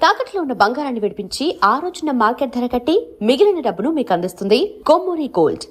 తాకట్లో ఉన్న బంగారాన్ని విడిపించి ఆ రోజున మార్కెట్ ధర కట్టి మిగిలిన డబ్బును మీకు అందిస్తుంది కొమ్మూరి గోల్డ్.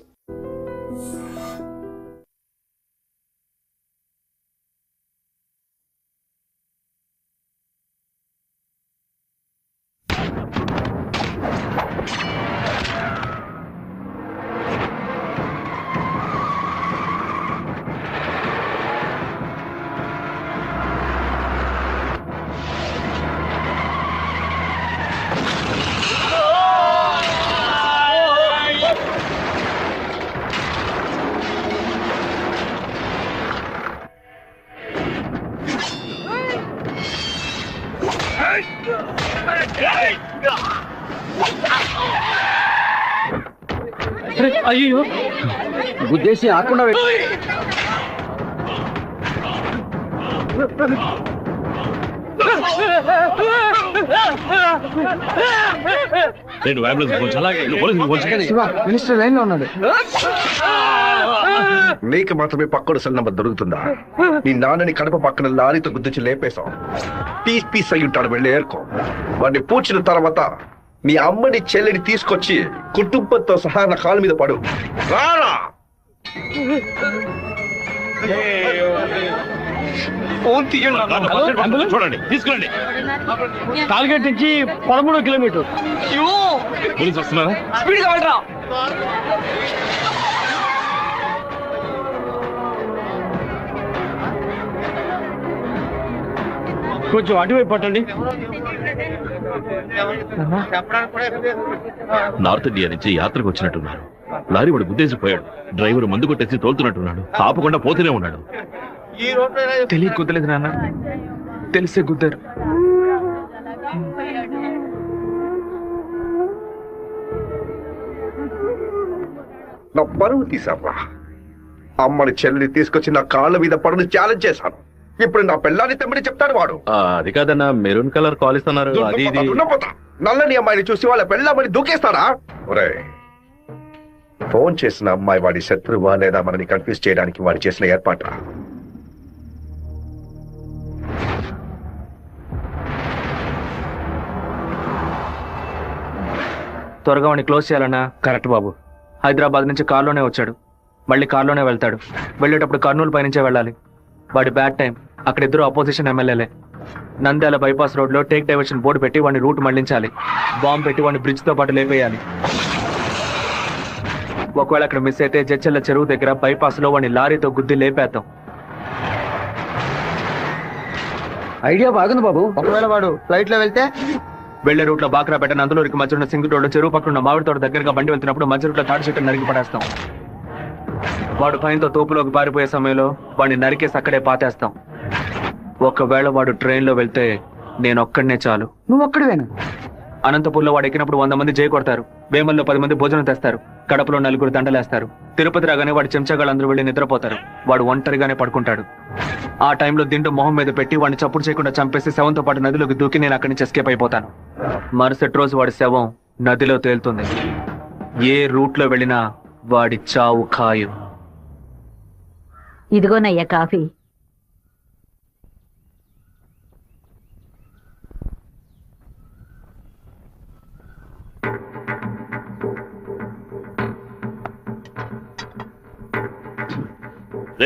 అయ్యో గుద్దేసి ఆకుండా మినిస్టర్ లైన్ లో ఉన్నాడు. నీకు మాత్రమే పక్కన సెల్ నంబర్ దొరుకుతుందా? నీ నాన్నని కడప పక్కన లారీతో గుద్దించి లేపేశాం. పీస్ పీస్ అయి ఉంటాడు, వెళ్ళి ఏర్కో. వాడిని పూడ్చిన తర్వాత మీ అమ్మని చెల్లిని తీసుకొచ్చి కుటుంబంతో సహా నా కాలు మీద పడు. రారా చూడండి, తీసుకురండి. టార్గెట్ నుంచి 13 కిలోమీటర్. పోలీసు వస్తున్నారా? స్పీడ్ కావాలరా. కొంచెం అటువైపు పట్టండి. నార్త్ ఇండియా నుంచి యాత్రకు వచ్చినట్టున్నారు. లారీ వాడు గుద్దేసిపోయాడు. డ్రైవర్ మందు కొట్టేసి తోలుతున్నట్టున్నాడు. ఆపకుండా పోతూనే ఉన్నాడు. తెలియ గుద్దలేదు నాన్న, తెలిసే గుద్దారు. నా పరువు తీసావా? అమ్మని చెల్లిని తీసుకొచ్చి నా కాళ్ళ మీద పడును ఛాలెంజ్ చేశాను. ఇప్పుడు నా పిల్లాన్ని తెమ్మని చెప్తాడు వాడు. అది కాదన్నా, మెరూన్ కలర్ కాలేజ్ అన్నారు. నల్లని అమ్మాయిని చూసి వాళ్ళ పెళ్ళామని దూకేస్తారా? ఒరే, ఫోన్ చేసిన అమ్మాయి వాడి శత్రువా లేదా మనని కన్ఫ్యూజ్ చేయడానికి వాడు చేసిన ఏర్పాట. త్వరగా వాడిని క్లోజ్ చేయాలన్నా. కరెక్ట్ బాబు. హైదరాబాద్ నుంచి కార్లోనే వచ్చాడు, మళ్ళీ కార్లోనే వెళ్తాడు. వెళ్ళేటప్పుడు కర్నూలు పైనుంచే వెళ్ళాలి. వాడి బ్యాడ్ టైం. అక్కడ ఇద్దరు అపోజిషన్ ఎమ్మెల్యేలే. నంద్యాల బైపాస్ రోడ్ లో టేక్ డైవర్షన్ బోర్డు పెట్టి వాడిని రూట్ మళ్లించాలి. బాంబు పెట్టి వాడిని బ్రిడ్జ్ తో పాటు లేపేయాలి. ఒకవేళ అక్కడ మిస్ అయితే జడ్చెల్ల చెరువు దగ్గర బైపాస్ లో వాడిని లారీతో గుద్ది లేపేద్దాం. ఐడియా బాగుంది బాబు. ఒకవేళ వాడు ఫ్లైట్ లో వెళ్తే వెళ్లే రూట్ లో బాక్రాపేట నందులూరికి మధ్య ఉన్న సింగు రోడ్డు చెరువు పక్కన ఉన్న మామిడి తోట దగ్గరగా బండి వెళ్తున్నప్పుడు మధ్య రూట్ లో తాడి చెట్టు నరికి పడేస్తాం. వాడు భయంతో తోపులోకి పారిపోయే సమయంలో వాడిని నరికేసి అక్కడే పాతేస్తాం. ఒకవేళ వాడు ట్రైన్ లో వెళ్తే నేను ఒక్కడనే చాలు. నువ్వు ఒక్కడివేనా? అనంతపూర్లో వాడు ఎక్కినప్పుడు 100 మంది జై కొడతారు. వేమల్లో 10 మంది భోజనం తెస్తారు. కడపలో 4 దండలేస్తారు. తిరుపతి రాగానే వాడి చెంచాగాళ్ళందరూ వెళ్ళి నిద్రపోతారు. వాడు ఒంటరిగానే పడుకుంటాడు. ఆ టైంలో దిండు మొహం మీద పెట్టి వాడిని చప్పుడు చేయకుండా చంపేసి శవంతో పాటు నదిలోకి దూకి నేను అక్కడి నుంచి ఎస్కేప్ అయిపోతాను. మరుసటి రోజు వాడి శవం నదిలో తేలుతుంది. ఏ రూట్ లో వెళ్ళినా వాడి చావు ఖాయం. ఇదిగోనయ్యా కాఫీ.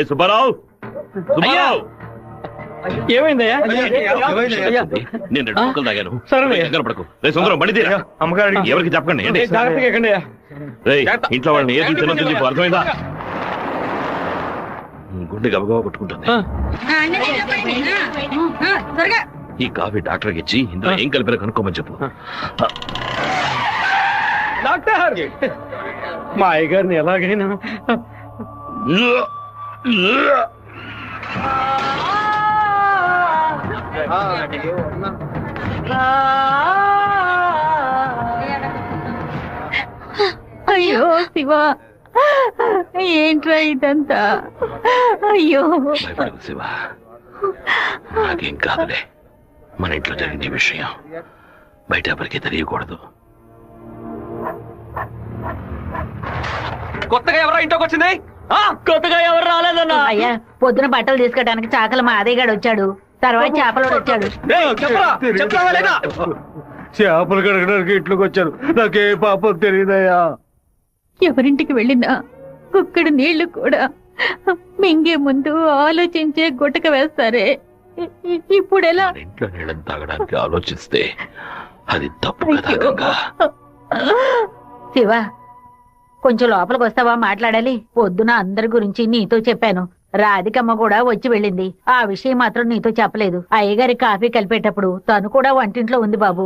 సుబ్బారావు, సుబ్బారావు, ఏమైందయ్యా? నేను 2 ముక్కలు తాగాను. పడకు. సుందరం బండి తీరా. అమ్మగారు ఎవరికి చెప్పకండి. ఇంట్లో వాళ్ళని ఏది తినొద్దు చెప్పు, అర్థమైందా? గుండె గబగబా కొట్టుకుంటుంది. ఈ కాఫీ డాక్టర్కి ఇచ్చి ఇందులో ఏం కలిపారో కనుక్కోమని చెప్పు. డాక్టర్, మా అయ్యగారిని ఎలాగైనా అయ్యో శివ, ఏంట్రా ఇదంతా? అయ్యో శివ, నాకేం కాదులే. మన ఇంట్లో జరిగిన విషయం బయట ఎవరికి తెలియకూడదు. కొత్తగా ఎవరో ఇంట్లోకి వచ్చింది? కొత్తగా ఎవరు రాలేదన్నా? అయ్యా, పొద్దున బట్టలు తీసుకోవడానికి చాకల మా అదేగాడు వచ్చాడు. తర్వాత చేపలోడు వచ్చాడు. చేపలు కడగడానికి ఇంట్లోకి వచ్చారు. నాకే పాపం తెలియదయ్యా. ఎవరింటికి వెళ్ళినా కుక్కడు నీళ్లు కూడా మింగే ముందు ఆలోచించే గుట్టక వేస్తారే. ఇప్పుడు ఎలా? ఇంట్లో నీళ్ళని తాగడానికి ఆలోచిస్తే అది తప్పు కదా గంగా. శివ, కొంచెం లోపలికి వస్తావా? మాట్లాడాలి. పొద్దున అందరి గురించి నీతో చెప్పాను. రాధికమ్మ కూడా వచ్చి వెళ్ళింది. ఆ విషయం మాత్రం నీతో చెప్పలేదు. అయ్యగారి కాఫీ కలిపేటప్పుడు తను కూడా వంటింట్లో ఉంది బాబు.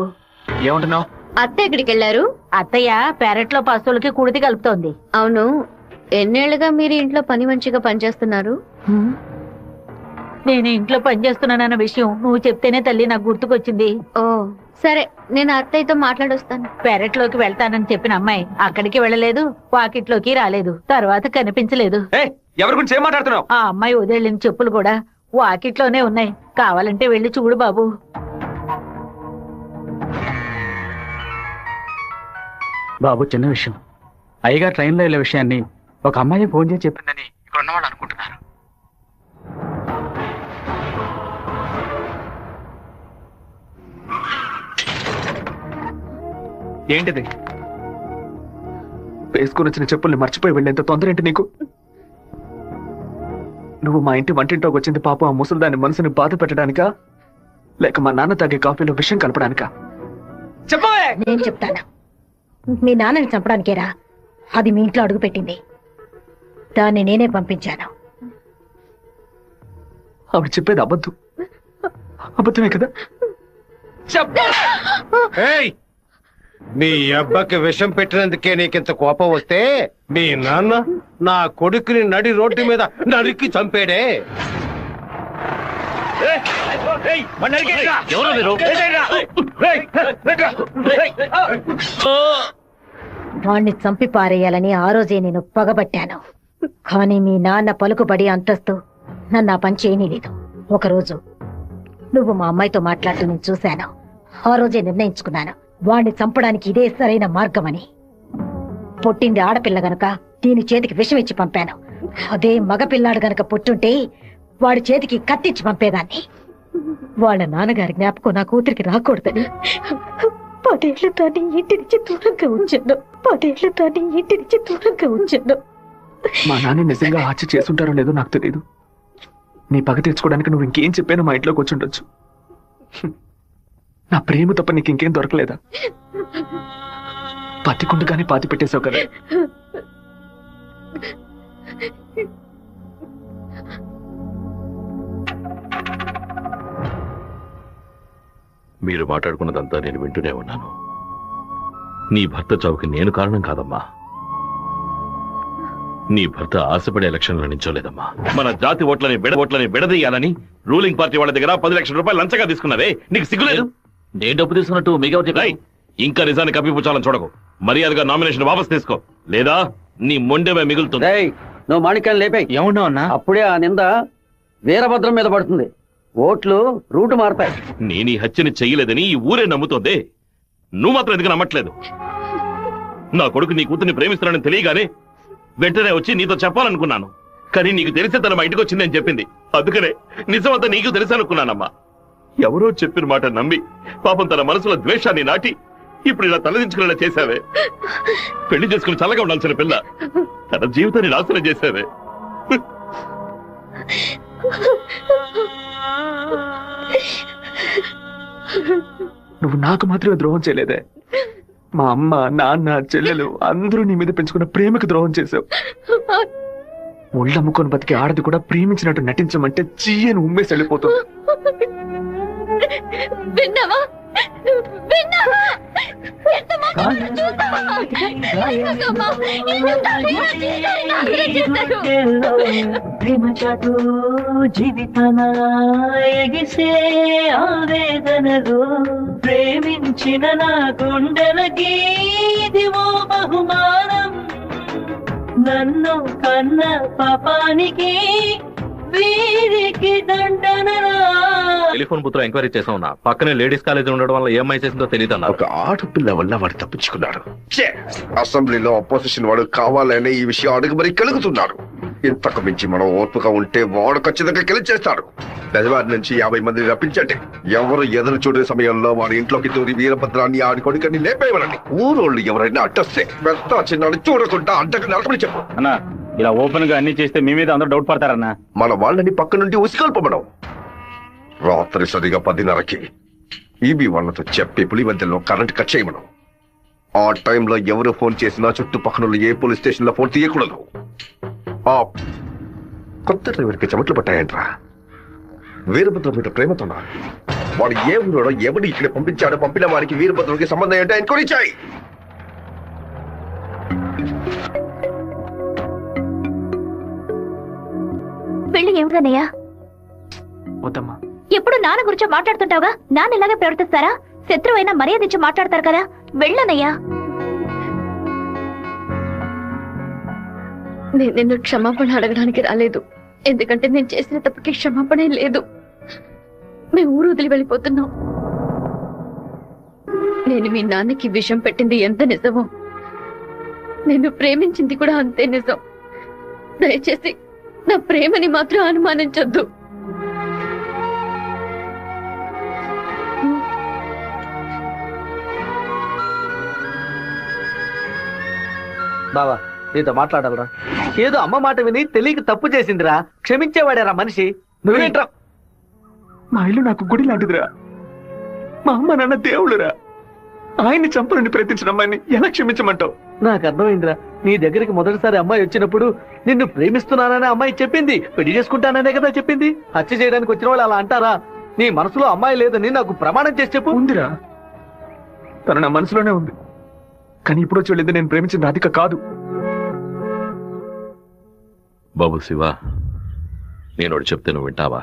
ఏమంటున్నావు? అత్త ఎక్కడికి వెళ్ళారు? అత్తయ్య పెరట్లో పశువులకి కుడితి కలుపుతోంది. అవును, ఎన్నేళ్లుగా మీరు ఇంట్లో పని మంచిగా పనిచేస్తున్నారు? నేను ఇంట్లో పనిచేస్తున్నానన్న విషయం నువ్వు చెప్తేనే తల్లి నాకు గుర్తుకొచ్చింది. ఓ సరే, నేను అత్తయ్యతో మాట్లాడొస్తాను. పెరట్లోకి వెళ్తానని చెప్పిన అమ్మాయి అక్కడికి వెళ్ళలేదు, వాకిట్లోకి రాలేదు, తర్వాత కనిపించలేదు. ఎవరి గురించి ఏం మాట్లాడుతున్నావు? ఆ అమ్మాయి వదిలిన చెప్పులు కూడా వాకిట్లోనే ఉన్నాయి. కావాలంటే వెళ్ళి చూడు బాబు. బాబు, చిన్న విషయం. అయ్యగారు ట్రైన్లో వెళ్ళే విషయాన్ని ఒక అమ్మాయి ఫోన్ చేసి చెప్పిందని ఇక్కడ ఉన్నవాళ్ళు అనుకుంటున్నారు. ఏంటిది? వేసుకుని వచ్చిన చెప్పుల్ని మర్చిపోయి వెళ్ళేంత తొందర ఏంటి నీకు? నువ్వు మా ఇంటి వంటింట్లోకి వచ్చింది పాపం ఆ ముసలిదాని మనసుని బాధ పెట్టడానికా, లేక మా నాన్న తాగే కాఫీలో విషయం కలపడానికా? చెప్పవే! నేను చెప్తాను. మీ నాన్నని చంపడానికేరా అది మీ ఇంట్లో అడుగు పెట్టింది. దాన్ని నేనే పంపించాను. ఆవిడ చెప్పేది అబద్ధమే కదా? నీ అబ్బకి విషం పెట్టినందుకే నీకింత కోపం వస్తే మీ నాన్న నా కొడుకుని నడి రోడ్డు మీద నరికి చంపాడే. వాణ్ణి చంపి పారేయాలని ఆ రోజే నేను పగబట్టాను. కానీ మీ నాన్న పలుకుబడి అంతస్తు నన్ను ఆ పని చేయనీలేదు. ఒకరోజు నువ్వు మా అమ్మాయితో మాట్లాడుతూ నేను చూశాను. ఆ రోజే నిర్ణయించుకున్నాను, వాణ్ణి చంపడానికి ఇదే సరైన మార్గమని. పుట్టింది ఆడపిల్ల గనక దీని చేతికి విషం ఇచ్చి పంపాను. అదే మగపిల్లాడు గనక పుట్టుంటే వాడి చేతికి కత్తిచ్చి పంపేదాన్ని. వాళ్ళ నాన్నగారి జ్ఞాపకం నా కూతురికి రాకూడదని 10 ఏళ్లు దాన్ని ఇంటి నుంచి దూరంగా ఉంచాను. మా నాన్న నిజంగా హత్య చేసుంటారో లేదో నాకు తెలియదు. నీ పగ తీర్చుకోవడానికి నువ్వు ఇంకేం చెప్పానో మా ఇంట్లోకి వచ్చి ఉండొచ్చు. నా ప్రేమ తప్ప నీకు ఇంకేం దొరకలేదా? పత్తికుండగానే పాతి పెట్టేశావు కదా. మీరు మాట్లాడుకున్నదంతా నేను వింటూనే ఉన్నాను. నీ భర్త చావుకి నేను కారణం కాదమ్మా. నీ భర్త ఆశపడే ఎలక్షన్లో నించోలేదమ్మా. మన జాతి ఓట్లని విడదీయాలని రూలింగ్ పార్టీ వాళ్ళ దగ్గర 10 లక్షల రూపాయలు లంచగా తీసుకున్నావే, నీకు సిగ్గులేదు? నేను డబ్బు తీసుకున్నట్టు మిగతా ఇంకా నిజాన్ని కప్పిపుచ్చాలని చూడకు. మర్యాదగా నామినేషన్ వాపస్ తీసుకో, లేదా నీ మొండెమే మిగులుతుంది. నువ్వు మాణిక్యాన్ని లేపాయి. ఏమన్నా అన్నా? అప్పుడే ఆ నింద వీరభద్రం మీద పడుతుంది. ఓట్లు రూటు మారతాయి. నేను ఈ హత్యని చెయ్యలేదని ఈ ఊరే నమ్ముతోంది. నువ్వు మాత్రం ఎందుకు నమ్మట్లేదు? నా కొడుకు నీ కూతుర్ని ప్రేమిస్తున్నానని తెలియగానే వెంటనే వచ్చి నీతో చెప్పాలనుకున్నాను. కానీ నీకు తెలిసే తన మా ఇంటికి వచ్చిందని చెప్పింది. అందుకనే నిజమంతా నీకు తెలుసనుకున్నానమ్మా. ఎవరో చెప్పిన మాట నమ్మి పాపం తన మనసులో ద్వేషాన్ని నాటి ఇప్పుడు ఇలా తలదించుకునేలా చేశావే. పెళ్లి చేసుకుని చల్లగా ఉండాల్సిన పిల్ల తన జీవితాన్ని నాశనం చేశావే. నువ్వు నాకు మాత్రమే ద్రోహం చేయలేదే, మా అమ్మ, నాన్న, చెల్లెలు అందరూ నీ మీద పెంచుకున్న ప్రేమకు ద్రోహం చేశావు. ఒళ్ళమ్ముకొని బతికి ఆడది కూడా ప్రేమించినట్టు నటించమంటే చీయని ఉమ్మేసి వెళ్ళిపోతుంది. విన్నావా? జీవితమా ఎగిసే ఆవేదనలు ప్రేమించిన నా గుండెలకి ఇదివో బహుమానం. నన్ను కన్న పాపానికి వీరికి దండనరా. టెలిఫోన్ బుత్ లో ఎంక్వైరీ చేసా ఉన్నా. పక్కనే లేడీస్ కాలేజ్ ఉండడం వల్ల ఏమై చేసిందో తెలియదు అన్నారు. ఒక ఆడపిల్ల వల్ల వాడు తప్పించుకున్నాడు. అసెంబ్లీలో అపోజిషన్ వాడు కావాలనే ఈ విషయం అడుగు మరి కలుగుతున్నారు. ఇంతకు మించి మనం ఓర్పుగా ఉంటే వాడు ఖచ్చితంగా గెలిచేస్తాడు. బెజవాడి నుంచి 50 మందిని రప్పించండి. ఎవరు ఎదురు చూడే సమయంలో వాడి ఇంట్లోకి దూరి వీరభద్రాన్ని ఆడి కొడుకుని లేపేయమనండి. ఊరోళ్ళు ఎవరైనా అడ్డొస్తే పెద్ద చిన్నాడు చూడకుండా అడ్డగా నడపని చెప్పు. అన్నా ఇలా ఓపెన్ గా అన్ని చేస్తే మీ మీద అందరూ డౌట్ పడతారన్నా. మన వాళ్ళని పక్క నుండి ఉసిగొల్పమనం. రాత్రి సరిగా 10:30కి ఈబీ వాళ్ళతో చెప్పి పులివెందుల్లో కరెంట్ కట్ చేయమనం. ఆ టైంలో ఎవరు ఫోన్ చేసినా చుట్టుపక్కల ఏ పోలీస్ స్టేషన్ లో ఫోన్ తీయకూడదు. ఆ కొత్త డ్రైవర్కి చెమట్లు పట్టాయంట్రా. వీరభద్ర మీద ప్రేమతోనా? వాడు ఏ ఊరోడో ఎవడు ఇక్కడ పంపించాడో పంపిన వారికి వీరభద్రుడికి సంబంధం ఏంటో ఎంక్వైరీ చేయి. పెళ్లి ఏమిటన్నయ్యా? వద్దమ్మా. ఎప్పుడు నాన్న గురించి మాట్లాడుతుంటావుగా, నాన్న ఇలాగే ప్రవర్తిస్తారా? శత్రువైనా మర్యాద ఇచ్చి మాట్లాడతారు కదా, వెళ్ళనయ్యా. నేను నిన్ను క్షమాపణ అడగడానికి రాలేదు, ఎందుకంటే నేను చేసిన తప్పుకి క్షమాపణ లేదు. మేము ఊరు వదిలి వెళ్ళిపోతున్నాం. నేను మీ నాన్నకి విషం పెట్టింది ఎంత నిజమో, నేను ప్రేమించింది కూడా అంతే నిజం. దయచేసి నా ప్రేమని మాత్రం అనుమానించొద్దు. బావా నీతో మాట్లాడాలరా. ఏదో అమ్మ మాట విని తెలియక తప్పు చేసిందిరా, క్షమించేవాడేరా మనిషి. నువ్వేంట్రా? మా ఇల్లు నాకు గుడి లాంటిదిరా. మా అమ్మ నాన్న దేవుళ్ళురా. ఆయన్ని చంపాలని ప్రయత్నించిన అమ్మాయిని ఎలా క్షమించమంటావు? నాకు అర్థమైందిరా. నీ దగ్గరికి మొదటిసారి అమ్మాయి వచ్చినప్పుడు నిన్ను ప్రేమిస్తున్నాననే అమ్మాయి చెప్పింది, పెళ్లి చేసుకుంటాననే కదా చెప్పింది. హత్య చేయడానికి వచ్చిన వాళ్ళు అలా అంటారా? నీ మనసులో అమ్మాయి లేదని నాకు ప్రమాణం చేసి చెప్పు. ఉందిరా, తను నా మనసులోనే ఉంది. కానీ ఇప్పుడు వచ్చి వెళ్ళింది నేను ప్రేమించిన రాధిక కాదు. బాబు శివ, నేను ఒకటి చెప్తే నువ్వు వింటావా?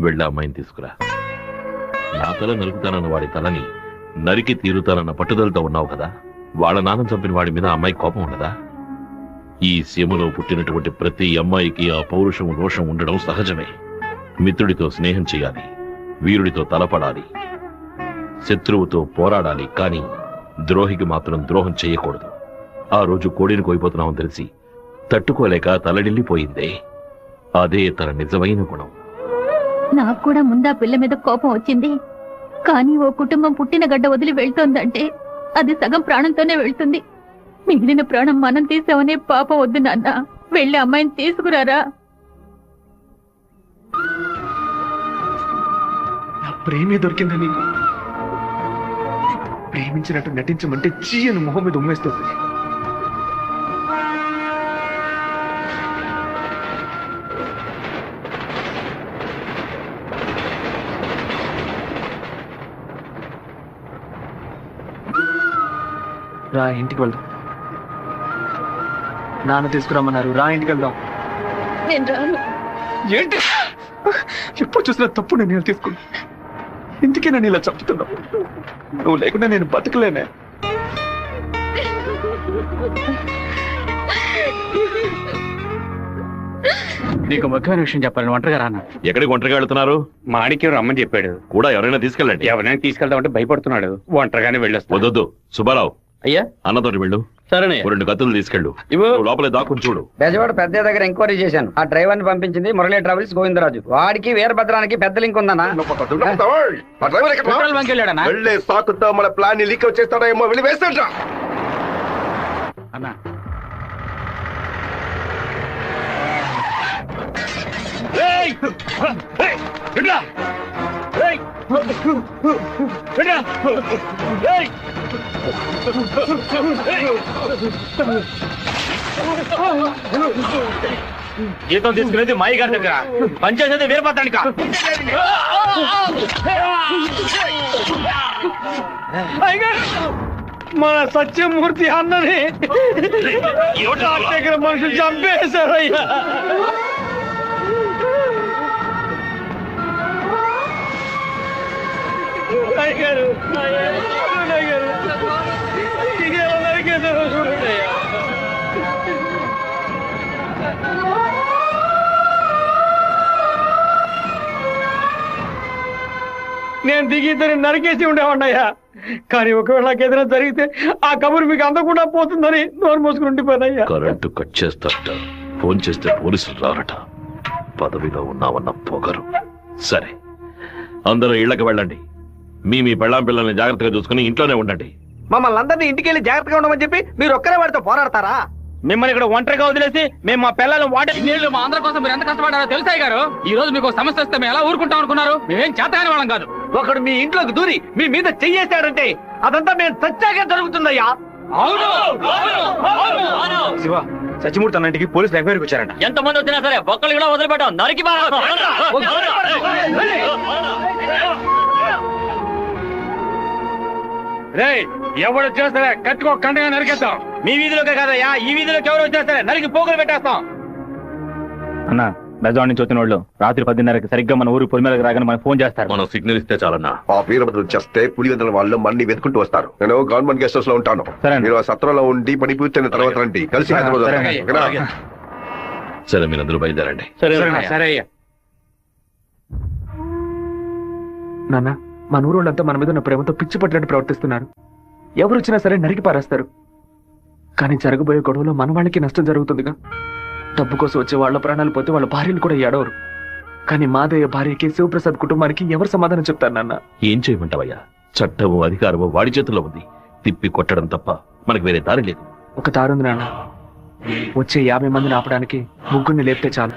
వెళ్ళి అమ్మాయిని తీసుకురా. నా తల నరుకుతానన్న వాడి తలని నరికి తీరుతానన్న పట్టుదలతో ఉన్నావు కదా. వాళ్ళ నాన్న చంపిన వాడి మీద అమ్మాయి కోపం ఉండదా? ఈ సీమలో పుట్టినటువంటి ప్రతి అమ్మాయికి ఆ పౌరుషం రోషం ఉండడం సహజమే. మిత్రుడితో స్నేహం చేయాలి, వీరుడితో తలపడాలి, శత్రువుతో పోరాడాలి, కానీ ద్రోహికి మాత్రం ద్రోహం చేయకూడదు. ఆ రోజు కోడిని కోయిపోతున్నామని తెలిసి తట్టుకోలేక తలడిల్లిపోయిందే, అదే తన నిజమైన గుణం. నాకు కూడా ముందా పిల్ల మీద కోపం వచ్చింది, కానీ ఓ కుటుంబం పుట్టిన గడ్డ వదిలి వెళ్తోందంటే అది సగం ప్రాణంతోనే వెళ్తుంది. మిగిలిన ప్రాణం మనం తీసామనే పాపం వద్దు నాన్న. వెళ్ళి అమ్మాయిని తీసుకురారా. నా ప్రేమే దొరికిందా నీకు? ప్రేమించినట్టు నటించమంటే చీయను మొహం మీద ఉమ్మేస్తుంది. రా ఇంటికి వెళ్దాం. నాన్న తీసుకురమ్మన్నారు, రా ఇంటికి వెళ్దాం. నేను రాను. ఏంటి ఎప్పుడు చూసినా తప్పు నేను తీసుకున్నా. ఇందుకే నన్ను ఇలా చంపుతున్నావు. నువ్వు లేకుండా నేను బతకలేనే. నీకు ముఖ్యమైన విషయం చెప్పాలని ఒంటరిగా రానా? ఎక్కడికి ఒంటరిగా వెళ్తున్నారు? మాడికి రమ్మని చెప్పాడు. కూడా ఎవరైనా తీసుకెళ్ళండి. ఎవరైనా తీసుకెళ్దామంటే భయపడుతున్నాడు. ఒంటరిగానే వెళ్ళొస్తా. వద్దొద్దు సుబ్బారావు, అయ్యా అన్నతోటి వెళ్ళు. సరేనే. 2 కత్తులు తీసుకెళ్ళు. నువ్వు లోపలే దాక్కుని చూడు. బెజవాడ పెద్ద దగ్గర ఎంక్వైరీ చేశాను. ఆ డ్రైవర్ ని పంపించింది మురళీ ట్రావెల్స్ గోవిందరాజు. వాడికి వీరభద్రానికి పెద్ద లింక్ ఉందన్నా. వెళ్ళే సాకుతో మన ప్లాన్ ని లీక్ చేస్తాడో ఏమో, వెళ్ళి వేస్తాడ్రా. అన్నా జీతం తీసుకునేది మాయి గారి దగ్గర, పనిచేసేది వీరభద్రానిక. మన సత్యమూర్తి అన్నని దగ్గర మనుషులు చంపేశారయ్యా. నేను దిగి ఇద్దరిని నరికేసి ఉండేవాడినయ్యా. కానీ ఒకవేళ నాకు ఏదైనా జరిగితే ఆ కబురు మీకు అందకుండా పోతుందని నోరు మోసుకుని ఉండిపోయినయ్యా. కరెంటు కట్ చేస్తారట, ఫోన్ చేస్తే పోలీసులు రారట. పదవిలో ఉన్నావన్న పొగరు. సరే, అందరూ ఇళ్లకు వెళ్ళండి. మీ పెళ్ళాం పిల్లల్ని జాగ్రత్తగా చూసుకుని ఇంట్లోనే ఉండండి. మమ్మల్ని అందరినీ ఇంటికి వెళ్ళి జాగ్రత్తగా ఉండమని చెప్పి మీరు ఒక్కరే వాడితో పోరాడతారా? మిమ్మల్ని ఇక్కడ ఒంటరిగా వదిలేసి మేము మా పిల్లలు నీళ్లు మా అందరి కోసం మీరు ఎంత కష్టపడారో తెలుసాయి గారు. ఈ రోజు మీకు సమస్య వస్తే మేము ఎలా ఊరుకుంటాం అనుకున్నారు? మేమేం చేతగాని వాళ్ళం కాదు. ఒకడు మీ ఇంట్లోకి దూరి మీ మీద చెయ్యేశాడంటే అదంతా మేము చచ్చాకే జరుగుతుందయ్యా. శివ, సచిమూర్తి అన్నింటికి పోలీసులు ఎంక్వైరీకి వచ్చారంట. ఎంతమంది వచ్చినా సరే ఒక్కళ్ళు కూడా వదిలిపెట్టాం. నరికి ఎవరు వచ్చినా సరే కట్టుకో కండగా నరికేస్తాం. మీ వీధిలోకే కాదయ్యా, ఈ వీధిలోకి ఎవరు వచ్చినా సరే నరికి పోగులు పెట్టేస్తాం. అన్న బెజవాడ నుంచి వచ్చిన వాళ్ళు రాత్రి 10:30కి సరిగ్గా మన ఊరు పొలిమేరకు రాగానే మనకు ఫోన్ చేస్తారు. మనం సిగ్నల్ ఇస్తే చాలన్నా. ఆ వీరభద్రులు చేస్తే పులివెందుల వాళ్ళు మన్ని వెతుకుంటూ వస్తారు. నేను గవర్నమెంట్ గెస్ట్ హౌస్ లో ఉంటాను. మీరు ఆ సత్రంలో ఉండి పని పూర్తయిన తర్వాత రండి, కలిసి హైదరాబాద్ వద్దాం. ఓకేనా? సరే, మీరందరూ బయలుదేరండి. సరే అయ్యా. నాన్న, మన ఊరోళ్ళంతా మన మీద ఉన్న ప్రేమతో పిచ్చి పట్టినట్టు ప్రవర్తిస్తున్నారు. ఎవరు వచ్చినా సరే నరికి పారేస్తారు. కానీ జరగబోయే గొడవలో మన వాళ్ళకి నష్టం జరుగుతుందిగా. డబ్బు కోసం వచ్చే వాళ్ళ ప్రాణాలు పోతే వాళ్ళ భార్యలు కూడా ఏడవరు. కానీ మాదయ్య భార్యకి శివప్రసాద్ కుటుంబానికి ఎవరు సమాధానం చెప్తారు నాన్న? ఏం చేయమంటావయ్యా? చట్టము అధికారము వాడి చేతుల్లో ఉంది. తిప్పి కొట్టడం తప్ప మనకు వేరే దారి లేదు. ఒక దారుంది నాన్న. వచ్చే 50 మందిని ఆపడానికి ముగ్గురిని లేపితే చాలు.